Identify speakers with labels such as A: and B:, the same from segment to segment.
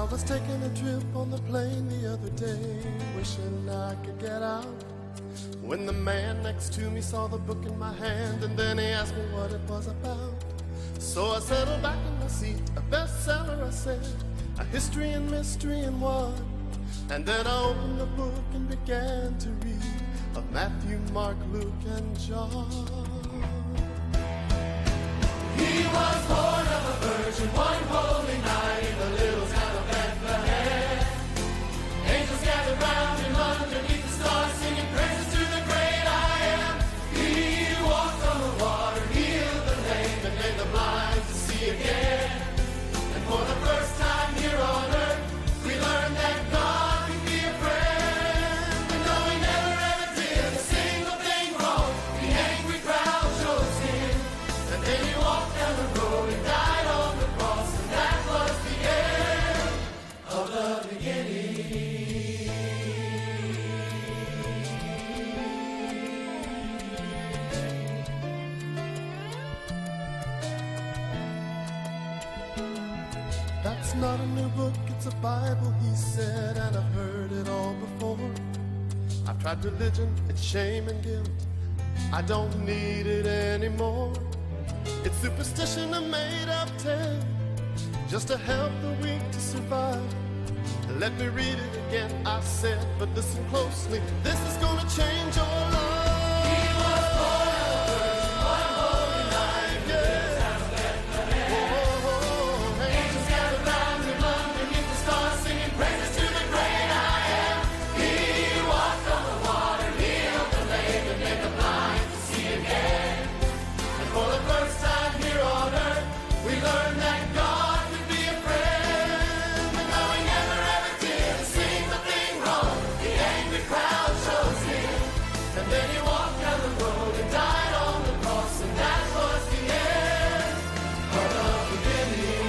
A: I was taking a trip on the plane the other day, wishing I could get out, when the man next to me saw the book in my hand, and then he asked me what it was about. So I settled back in my seat, a bestseller I said, a history and mystery in one. And then I opened the book and began to read of Matthew, Mark, Luke, and John. He was born of a virgin one holy night in the little town of Bethlehem. Angels gathered round him underneath the stars, singing praises to the great I am. He walked on the water, healed the lame, and made the blind to see again. And for the first time here on earth, we learned that God could be a friend. And though he never ever did a single thing wrong, the angry crowd chose him. And then he walked down the road and died on the cross, and that was the end of the beginning. That's not a new book, it's a Bible, he said, and I've heard it all before. I've tried religion, it's shame and guilt, I don't need it anymore. It's superstition, a made-up tale, just to help the weak to survive. Let me read it again, I said, but listen closely, this is gonna change your life. He was born of a virgin one holy night, yeah. Angels gathered round him underneath the stars, singing praises to the great I am. He walked on the water, healed the lame, and made the blind to see again. And for the first time here on earth, we learned that God could be a friend. And though he never ever did a single thing wrong, the angry crowd chose him. And then he walked down the road and died on the cross, and that was the end of the beginning.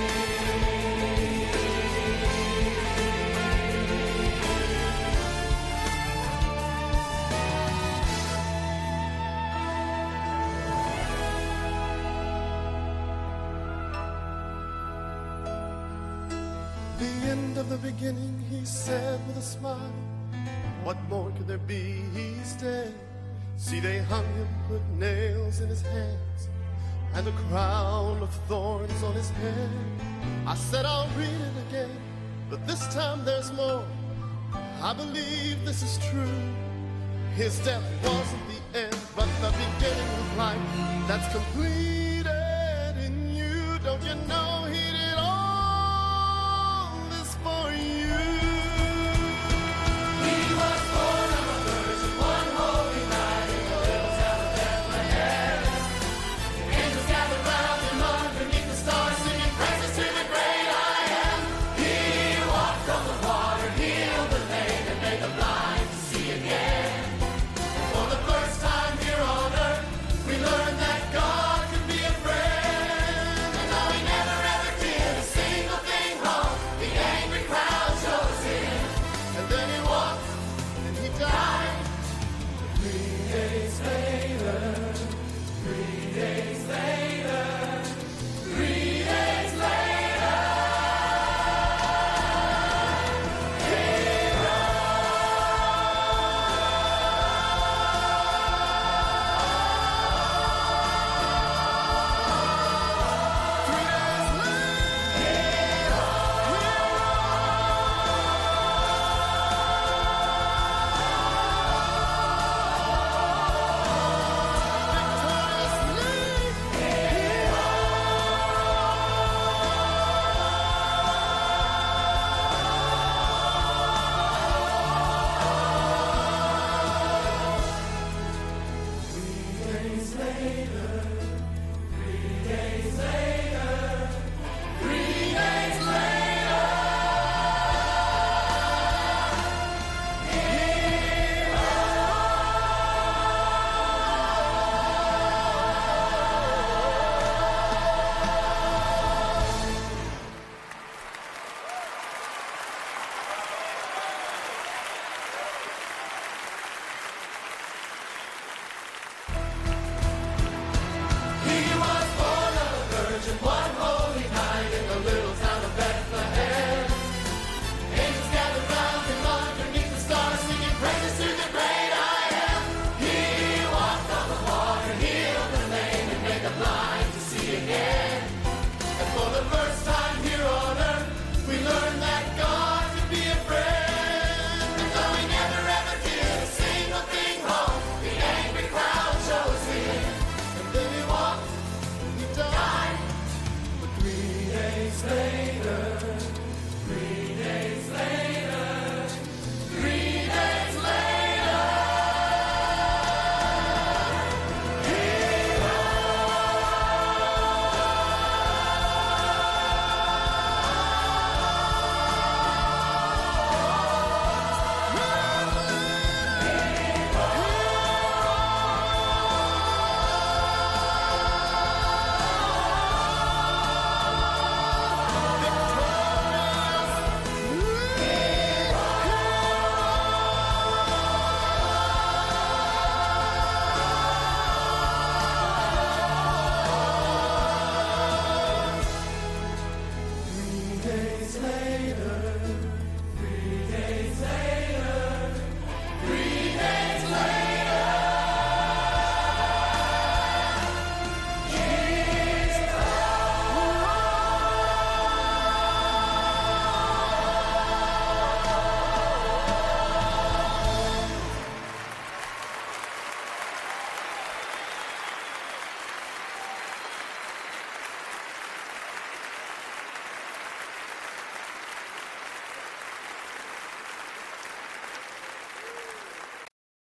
A: The end of the beginning, he said with a smile. What more could there be? He's dead. See, they hung him, put nails in his hands, and a crown of thorns on his head. I said I'll read it again, but this time there's more. I believe this is true. His death wasn't the end, but the beginning of life that's completed in you. Don't you know he did?